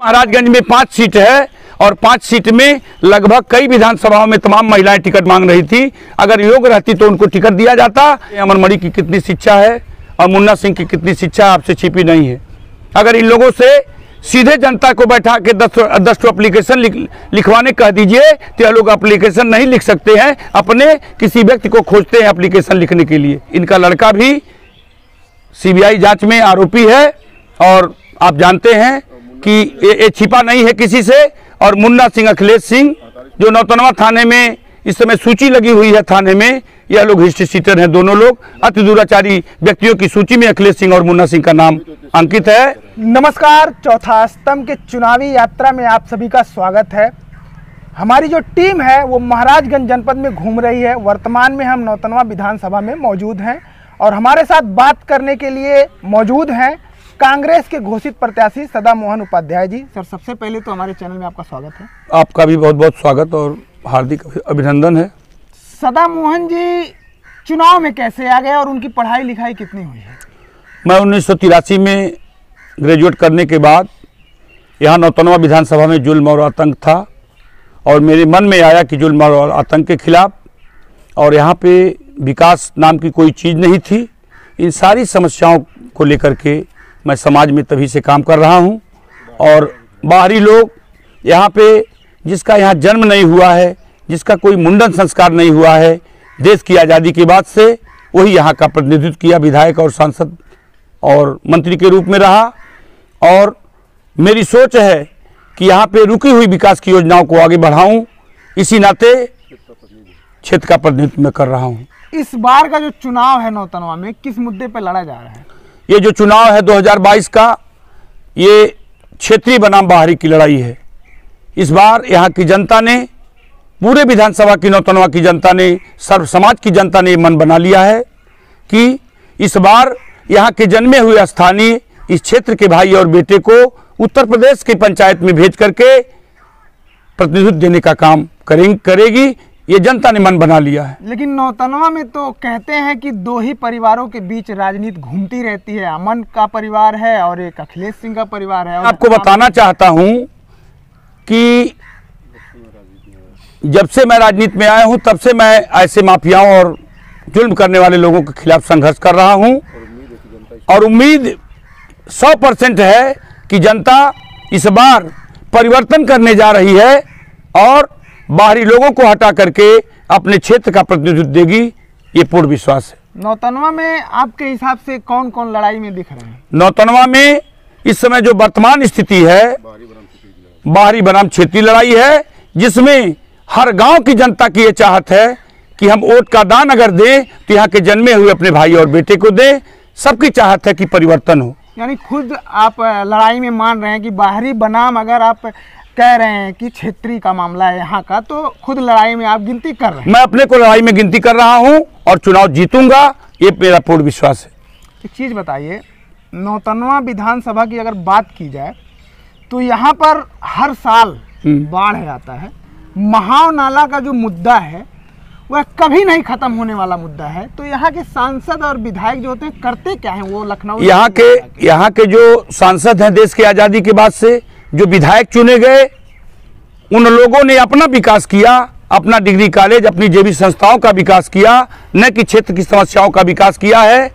महाराजगंज में 5 सीट है और 5 सीट में लगभग कई विधानसभाओं में तमाम महिलाएं टिकट मांग रही थी। अगर योग्य रहती तो उनको टिकट दिया जाता। अमरमणि की कितनी शिक्षा है और मुन्ना सिंह की कितनी शिक्षा आपसे छिपी नहीं है। अगर इन लोगों से सीधे जनता को बैठा के 10 एप्लीकेशन लिखवाने कह दीजिए तो यह लोग एप्लीकेशन नहीं लिख सकते हैं। अपने किसी व्यक्ति को खोजते हैं एप्लीकेशन लिखने के लिए। इनका लड़का भी सीबीआई जांच में आरोपी है और आप जानते हैं कि ये छिपा नहीं है किसी से। और मुन्ना सिंह, अखिलेश सिंह जो नौतनवा थाने में इस समय सूची लगी हुई है थाने में, यह लोग हिस्ट्री शीटर हैं। दोनों लोग अति दुराचारी व्यक्तियों की सूची में अखिलेश सिंह और मुन्ना सिंह का नाम अंकित है। नमस्कार, चौथा स्तंभ के चुनावी यात्रा में आप सभी का स्वागत है। हमारी जो टीम है वो महाराजगंज जनपद में घूम रही है। वर्तमान में हम नौतनवा विधानसभा में मौजूद हैं और हमारे साथ बात करने के लिए मौजूद हैं कांग्रेस के घोषित प्रत्याशी सदा मोहन उपाध्याय जी। सर, सबसे पहले तो हमारे चैनल में आपका स्वागत है। आपका भी बहुत बहुत स्वागत और हार्दिक अभिनंदन है। सदा मोहन जी चुनाव में कैसे आ गए और उनकी पढ़ाई लिखाई कितनी हुई है? मैं 1983 में ग्रेजुएट करने के बाद यहाँ नौतनवा विधानसभा में जुल्म और आतंक था और मेरे मन में आया कि जुल्म और आतंक के खिलाफ, और यहाँ पे विकास नाम की कोई चीज़ नहीं थी। इन सारी समस्याओं को लेकर के मैं समाज में तभी से काम कर रहा हूँ। और बाहरी लोग यहाँ पे, जिसका यहाँ जन्म नहीं हुआ है, जिसका कोई मुंडन संस्कार नहीं हुआ है, देश की आज़ादी के बाद से वही यहाँ का प्रतिनिधित्व किया, विधायक और सांसद और मंत्री के रूप में रहा। और मेरी सोच है कि यहाँ पे रुकी हुई विकास की योजनाओं को आगे बढ़ाऊँ। इसी नाते क्षेत्र का प्रतिनिधित्व मैं कर रहा हूँ। इस बार का जो चुनाव है नौतनवा में किस मुद्दे पर लड़ा जा रहा है? ये जो चुनाव है 2022 का, ये क्षेत्रीय बनाम बाहरी की लड़ाई है। इस बार यहाँ की जनता ने, पूरे विधानसभा की नौतनवा की जनता ने, सर्व समाज की जनता ने मन बना लिया है कि इस बार यहाँ के जन्मे हुए स्थानीय इस क्षेत्र के भाई और बेटे को उत्तर प्रदेश की पंचायत में भेज करके प्रतिनिधित्व देने का काम करेगी। ये जनता ने मन बना लिया है। लेकिन नौतनवा में तो कहते हैं कि 2 ही परिवारों के बीच राजनीति घूमती रहती है। अमन का परिवार है और एक अखिलेश सिंह का परिवार है। आपको बताना चाहता हूं कि जब से मैं राजनीति में आया हूं तब से मैं ऐसे माफियाओं और जुल्म करने वाले लोगों के खिलाफ संघर्ष कर रहा हूं। और उम्मीद 100% है कि जनता इस बार परिवर्तन करने जा रही है और बाहरी लोगों को हटा करके अपने क्षेत्र का प्रतिनिधित्व देगी, ये पूर्ण विश्वास है। नौतनवा में आपके हिसाब से कौन कौन लड़ाई में दिख रहे हैं? नौतनवा में इस समय जो वर्तमान स्थिति है, बाहरी बनाम क्षेत्रीय लड़ाई है, जिसमें हर गांव की जनता की ये चाहत है कि हम वोट का दान अगर दें तो यहाँ के जन्मे हुए अपने भाई और बेटे को दें। सबकी चाहत है कि परिवर्तन हो। यानी खुद आप लड़ाई में मान रहे हैं कि बाहरी बनाम, अगर आप कह रहे हैं कि क्षेत्रीय का मामला है यहाँ का, तो खुद लड़ाई में आप गिनती कर रहे हैं? मैं अपने को लड़ाई में गिनती कर रहा हूँ और चुनाव जीतूंगा, ये मेरा पूर्ण विश्वास है। एक चीज़ बताइए, नौतनवा विधानसभा की अगर बात की जाए तो यहाँ पर हर साल बाढ़ आता है। महाव नाला का जो मुद्दा है वह कभी नहीं खत्म होने वाला मुद्दा है। तो यहाँ के सांसद और विधायक जो होते हैं करते क्या हैं? वो लखनऊ यहाँ के जो सांसद हैं, देश की आज़ादी के बाद से जो विधायक चुने गए, उन लोगों ने अपना विकास किया, अपना डिग्री कॉलेज, अपनी जेबी संस्थाओं का विकास किया, न कि क्षेत्र की समस्याओं का विकास किया है।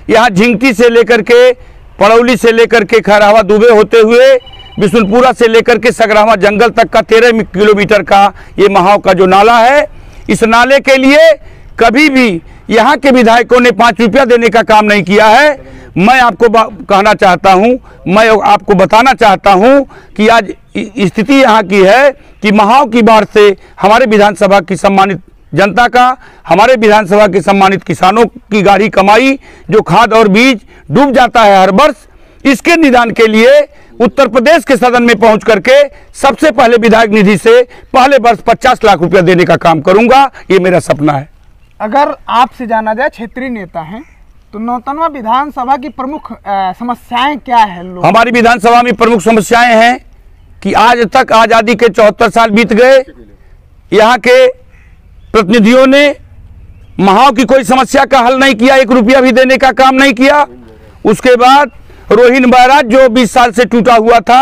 यहाँ झिंगटी से लेकर के, पड़ौली से लेकर के खैरावा दुबे होते हुए बिशुनपुरा से लेकर के सगरावा जंगल तक का 13 किलोमीटर का ये महाव का जो नाला है, इस नाले के लिए कभी भी यहाँ के विधायकों ने 5 रुपया देने का काम नहीं किया है। मैं आपको कहना चाहता हूँ, मैं आपको बताना चाहता हूँ कि आज स्थिति यहाँ की है कि महाव की बाढ़ से हमारे विधानसभा की सम्मानित जनता का, हमारे विधानसभा के सम्मानित किसानों की गाढ़ी कमाई, जो खाद और बीज डूब जाता है हर वर्ष, इसके निदान के लिए उत्तर प्रदेश के सदन में पहुंच करके सबसे पहले विधायक निधि से पहले वर्ष 50 लाख रुपया देने का काम करूंगा। ये मेरा सपना है। अगर आपसे जाना जाए, क्षेत्रीय नेता हैं, तो नौतनवा विधानसभा की प्रमुख समस्याएं क्या है? हमारी विधानसभा में प्रमुख समस्याएं हैं कि आज तक आज़ादी के 74 साल बीत गए, यहाँ के प्रतिनिधियों ने महाव की कोई समस्या का हल नहीं किया, 1 रुपया भी देने का काम नहीं किया। उसके बाद रोहिन बैराज जो 20 साल से टूटा हुआ था,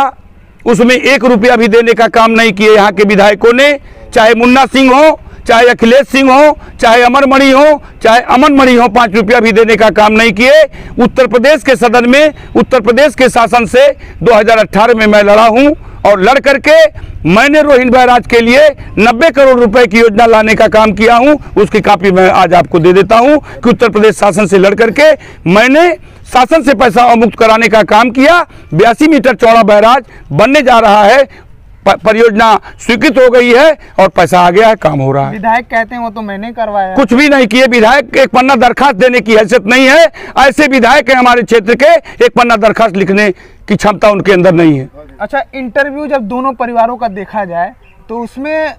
उसमें 1 रुपया भी देने का काम नहीं किए यहाँ के विधायकों ने। चाहे मुन्ना सिंह हो, चाहे अखिलेश सिंह हो, चाहे अमरमणि हो, चाहे अमनमणि हो, 5 रुपया भी देने का काम नहीं किए। उत्तर प्रदेश के सदन में, उत्तर प्रदेश के शासन से 2018 में मैं लड़ा हूं और लड़ करके मैंने रोहिन बैराज के लिए 90 करोड़ रुपए की योजना लाने का काम किया हूं। उसकी कॉपी मैं आज आपको दे देता हूं कि उत्तर प्रदेश शासन से लड़ करके मैंने शासन से पैसा अवमुक्त कराने का काम किया। 82 मीटर चौड़ा बैराज बनने जा रहा है, परियोजना स्वीकृत हो गई है और पैसा आ गया है, काम हो रहा है। विधायक कहते हैं वो तो मैंने करवाया, कुछ भी नहीं किए। विधायक एक पन्ना दरखास्त देने की हैसियत नहीं है। ऐसे विधायक हैं हमारे क्षेत्र के, एक पन्ना दरखास्त लिखने की क्षमता उनके अंदर नहीं है। अच्छा, इंटरव्यू जब दोनों परिवारों का देखा जाए तो उसमें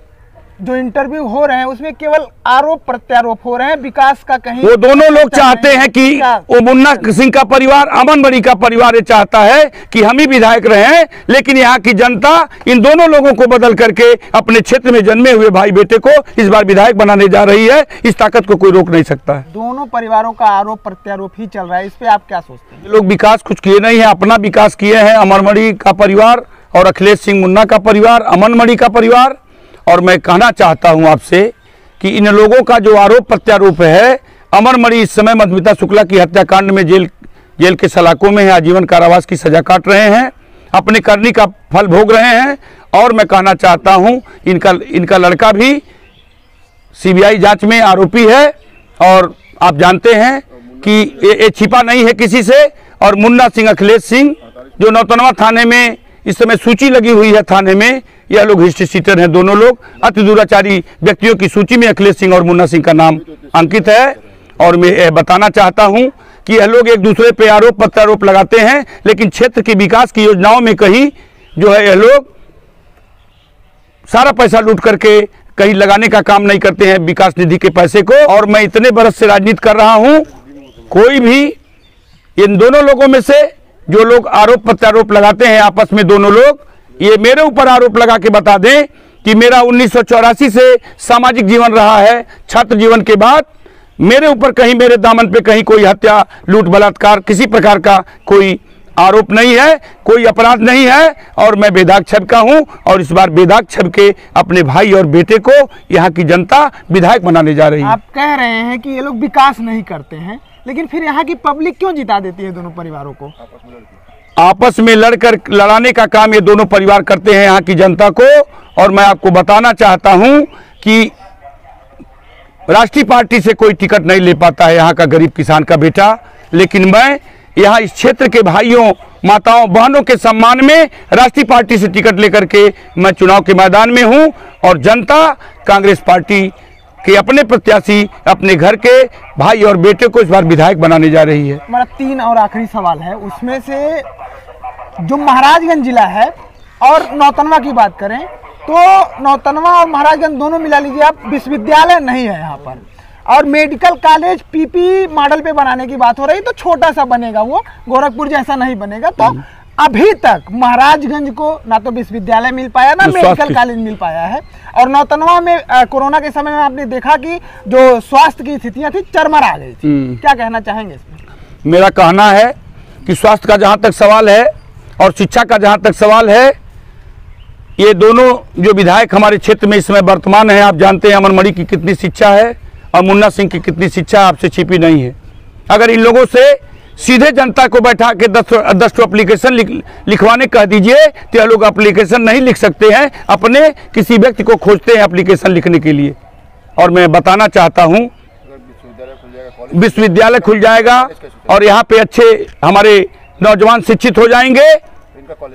जो इंटरव्यू हो रहे हैं उसमें केवल आरोप प्रत्यारोप हो रहे हैं, विकास का कहीं। वो दोनों लोग चाहते हैं कि वो मुन्ना सिंह का परिवार, अमनमणि का परिवार ये चाहता है कि हम ही विधायक रहें, लेकिन यहाँ की जनता इन दोनों लोगों को बदल करके अपने क्षेत्र में जन्मे हुए भाई बेटे को इस बार विधायक बनाने जा रही है। इस ताकत को कोई रोक नहीं सकता है। दोनों परिवारों का आरोप प्रत्यारोप ही चल रहा है, इस पे आप क्या सोचते हैं? ये लोग विकास कुछ किए नहीं है, अपना विकास किए हैं। अमरमणि का परिवार और अखिलेश सिंह मुन्ना का परिवार, अमनमणि का परिवार। और मैं कहना चाहता हूं आपसे कि इन लोगों का जो आरोप प्रत्यारोप है, अमरमणि इस समय मधुमिता शुक्ला की हत्याकांड में जेल के सलाखों में है, आजीवन कारावास की सजा काट रहे हैं, अपने करनी का फल भोग रहे हैं। और मैं कहना चाहता हूं इनका लड़का भी सीबीआई जांच में आरोपी है और आप जानते हैं कि ये छिपा नहीं है किसी से। और मुन्ना सिंह, अखिलेश सिंह जो नौतनवा थाने में इस समय सूची लगी हुई है थाने में, यह लोग हिस्ट्री शीटर हैं। दोनों लोग अति दुराचारी व्यक्तियों की सूची में अखिलेश सिंह और मुन्ना सिंह का नाम अंकित है। और मैं यह बताना चाहता हूं कि यह लोग एक दूसरे पे आरोप प्रत्यारोप लगाते हैं, लेकिन क्षेत्र की विकास की योजनाओं में कहीं जो है यह लोग सारा पैसा लूट करके कहीं लगाने का काम नहीं करते हैं, विकास निधि के पैसे को। और मैं इतने बरस से राजनीति कर रहा हूं, कोई भी इन दोनों लोगों में से जो लोग आरोप प्रत्यारोप लगाते हैं आपस में, दोनों लोग ये मेरे ऊपर आरोप लगा के बता दें कि मेरा 1984 से सामाजिक जीवन रहा है, छात्र जीवन के बाद मेरे ऊपर कहीं, मेरे दामन पे कहीं कोई हत्या, लूट, बलात्कार, किसी प्रकार का कोई आरोप नहीं है, कोई अपराध नहीं है। और मैं बेदाग छब का हूं और इस बार बेदाग छब के अपने भाई और बेटे को यहाँ की जनता विधायक बनाने जा रही है। आप कह रहे हैं कि ये लोग विकास नहीं करते हैं, लेकिन फिर यहाँ की पब्लिक क्यों जिता देती है दोनों परिवारों को? आपस में लड़ाने का काम ये दोनों परिवार करते हैं यहाँ की जनता को। और मैं आपको बताना चाहता हूं कि राष्ट्रीय पार्टी से कोई टिकट नहीं ले पाता है यहाँ का गरीब किसान का बेटा, लेकिन मैं यहाँ इस क्षेत्र के भाइयों, माताओं, बहनों के सम्मान में राष्ट्रीय पार्टी से टिकट लेकर के मैं चुनाव के मैदान में हूं। और जनता कांग्रेस पार्टी के अपने प्रत्याशी, अपने घर के भाई और बेटे को इस बार विधायक बनाने जा रही है। हमारा 3 और आखिरी सवाल है, उसमें से जो महाराजगंज जिला है और नौतनवा की बात करें तो नौतनवा और महाराजगंज दोनों मिला लीजिए आप, विश्वविद्यालय नहीं है यहाँ पर। और मेडिकल कॉलेज पीपी मॉडल पे बनाने की बात हो रही, तो छोटा सा बनेगा, वो गोरखपुर जैसा नहीं बनेगा। तो अभी तक महाराजगंज को ना तो विश्वविद्यालय मिल पाया, ना मेडिकल कॉलेज मिल पाया है। और नौतनवा में कोरोना के समय में आपने देखा कि जो स्वास्थ्य की स्थितियां थी चरमरा गई थी। क्या कहना चाहेंगे इसमें? मेरा कहना है कि स्वास्थ्य का जहां तक सवाल है और शिक्षा का जहां तक सवाल है, ये दोनों जो विधायक हमारे क्षेत्र में इस समय वर्तमान है, आप जानते हैं अमनमणि की कितनी शिक्षा है और मुन्ना सिंह की कितनी शिक्षा आपसे छिपी नहीं है। अगर इन लोगों से सीधे जनता को बैठा के 10 एप्लीकेशन लिखवाने कह दीजिए तो ये लोग एप्लीकेशन नहीं लिख सकते हैं, अपने किसी व्यक्ति को खोजते हैं एप्लीकेशन लिखने के लिए। और मैं बताना चाहता हूं, विश्वविद्यालय खुल जाएगा और यहाँ पे अच्छे हमारे नौजवान शिक्षित हो जाएंगे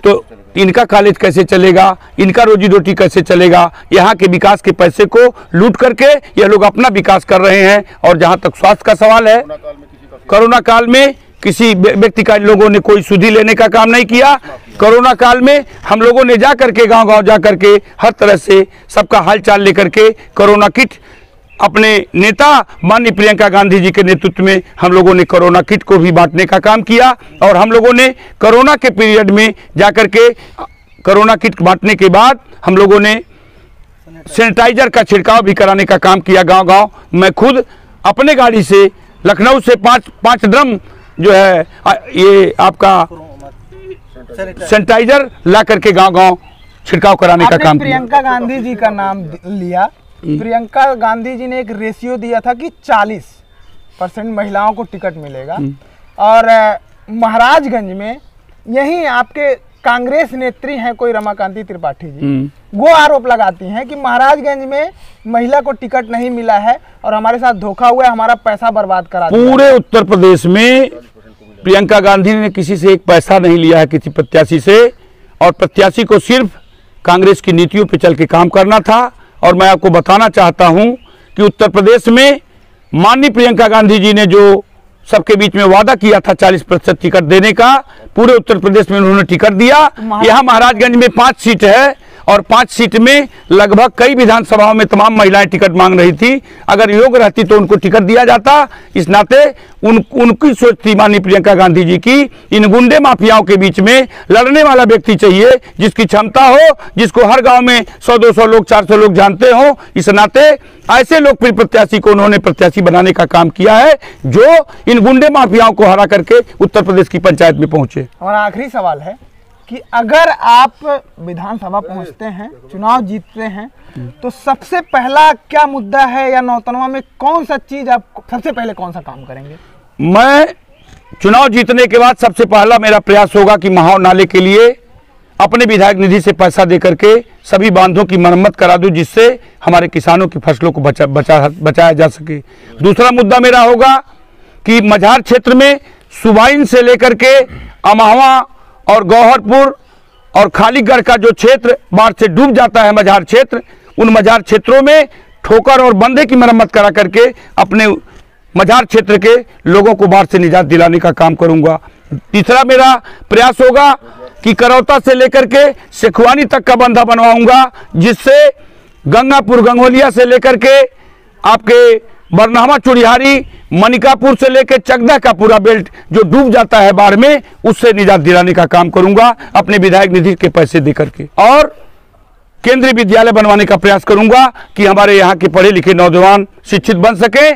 तो इनका कॉलेज कैसे चलेगा, इनका रोजी रोटी कैसे चलेगा? यहाँ के विकास के पैसे को लूट करके ये लोग अपना विकास कर रहे हैं। और जहाँ तक स्वास्थ्य का सवाल है, कोरोना काल में किसी व्यक्ति का इन लोगों ने कोई सुधि लेने का काम नहीं किया। कोरोना काल में हम लोगों ने जा करके गांव-गांव जा करके हर तरह से सबका हालचाल लेकर के कोरोना किट अपने नेता माननीय प्रियंका गांधी जी के नेतृत्व में हम लोगों ने कोरोना किट को भी बांटने का काम किया। और हम लोगों ने कोरोना के पीरियड में जाकर के कोरोना किट बांटने के बाद हम लोगों ने सैनिटाइजर का छिड़काव भी कराने का काम किया गांव-गांव। मैं खुद अपने गाड़ी से लखनऊ से पाँच ड्रम जो है ये आपका सैनिटाइजर ला करके गांव-गांव छिड़काव कराने का काम किया। प्रियंका गांधी जी का नाम लिया। प्रियंका गांधी जी ने एक रेशियो दिया था कि 40% महिलाओं को टिकट मिलेगा, और महाराजगंज में यही आपके कांग्रेस नेत्री हैं कोई रमाकांति त्रिपाठी जी, वो आरोप लगाती हैं कि महाराजगंज में महिला को टिकट नहीं मिला है और हमारे साथ धोखा हुआ है, हमारा पैसा बर्बाद करा दिया। पूरे उत्तर प्रदेश में प्रियंका गांधी ने किसी से एक पैसा नहीं लिया है किसी प्रत्याशी से, और प्रत्याशी को सिर्फ कांग्रेस की नीतियों पर चल के काम करना था। और मैं आपको बताना चाहता हूं कि उत्तर प्रदेश में माननीय प्रियंका गांधी जी ने जो सबके बीच में वादा किया था 40% टिकट देने का, पूरे उत्तर प्रदेश में उन्होंने टिकट दिया। यहाँ महाराजगंज में 5 सीट है और 5 सीट में लगभग कई विधानसभाओं में तमाम महिलाएं टिकट मांग रही थी। अगर योग्य रहती तो उनको टिकट दिया जाता। इस नाते उनकी सोच थी माननीय प्रियंका गांधी जी की, इन गुंडे माफियाओं के बीच में लड़ने वाला व्यक्ति चाहिए जिसकी क्षमता हो, जिसको हर गांव में 100-200 लोग 400 लोग जानते हो। इस नाते ऐसे लोकप्रिय प्रत्याशी को उन्होंने प्रत्याशी बनाने का काम किया है जो इन गुंडे माफियाओं को हरा करके उत्तर प्रदेश की पंचायत में पहुंचे। और आखिरी सवाल है कि अगर आप विधानसभा पहुंचते हैं, चुनाव जीतते हैं, तो सबसे पहला क्या मुद्दा है, या नौतनवा में कौन सा चीज आप सबसे पहले कौन सा काम करेंगे? मैं चुनाव जीतने के बाद सबसे पहला मेरा प्रयास होगा कि महाव नाले के लिए अपने विधायक निधि से पैसा दे करके सभी बांधों की मरम्मत करा दूं, जिससे हमारे किसानों की फसलों को बचाया जा सके। दूसरा मुद्दा मेरा होगा कि मझार क्षेत्र में सुबाइन से लेकर के अमहवा और गौहरपुर और खालीगढ़ का जो क्षेत्र बाढ़ से डूब जाता है मझार क्षेत्र, उन मझार क्षेत्रों में ठोकर और बंधे की मरम्मत करा करके अपने मझार क्षेत्र के लोगों को बाढ़ से निजात दिलाने का काम करूंगा। तीसरा मेरा प्रयास होगा कि करौता से लेकर के शेखवानी तक का बंधा बनवाऊंगा, जिससे गंगापुर गंगोलिया से लेकर के आपके बरनामा चुड़िहारी मनिकापुर से लेकर चकदा का पूरा बेल्ट जो डूब जाता है बाढ़ में, उससे निजात दिलाने का काम करूंगा अपने विधायक निधि के पैसे देकर के। और केंद्रीय विद्यालय बनवाने का प्रयास करूंगा कि हमारे यहाँ के पढ़े लिखे नौजवान शिक्षित बन सके।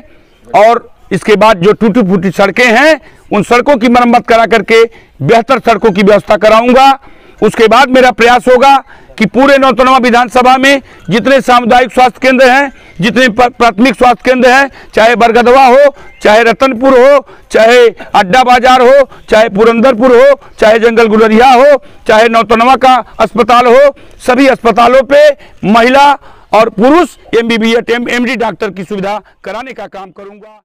और इसके बाद जो टूटी फूटी सड़कें हैं उन सड़कों की मरम्मत करा करके बेहतर सड़कों की व्यवस्था कराऊंगा। उसके बाद मेरा प्रयास होगा कि पूरे नौतनवा विधानसभा में जितने सामुदायिक स्वास्थ्य केंद्र हैं, जितने प्राथमिक स्वास्थ्य केंद्र हैं, चाहे बरगदवा हो, चाहे रतनपुर हो, चाहे अड्डा बाजार हो, चाहे पुरंदरपुर हो, चाहे जंगल गुलरिया हो, चाहे नौतनवा का अस्पताल हो, सभी अस्पतालों पे महिला और पुरुष MBBS MD डॉक्टर की सुविधा कराने का काम करूंगा।